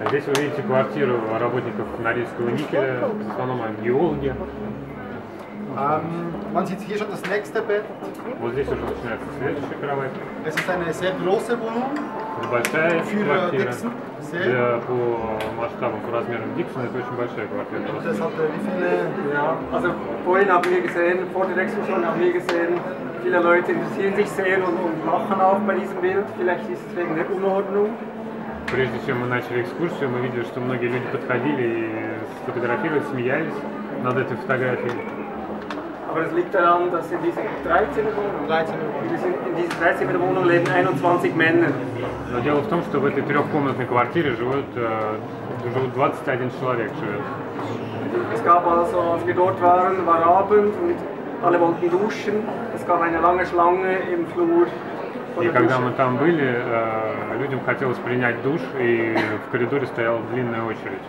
Здесь вы видите квартиру работников Норильского никеля, в основном геологи. Man sieht hier schon das nächste Bett. Вот здесь уже начинается следующая кровать. Es ist eine sehr große Wohnung Это большая für квартира. Dixon. По масштабам, по размерам Диксона это очень большая квартира. Das hat wie viele? Ja, also vorhin haben wir gesehen, vor der Exkursion haben wir gesehen, viele Leute interessieren sich sehr und lachen auch bei diesem Bild. Vielleicht ist es wegen der Unordnung. Прежде чем мы начали экскурсию, мы видели, что многие люди подходили и сфотографировали, смеялись над этой фотографией. Aber es liegt daran, dass in dieser 13er-Wohnung, in dieser 13er-Wohnung leben 21 Männer. Но дело в том, что в этой трехкомнатной квартире живут 21 человек. Es gab also, als wir dort waren, war Abend und alle wollten duschen. Es gab eine lange Schlange im Flur. И когда мы там были, людям хотелось принять душ, и в коридоре стояла длинная очередь.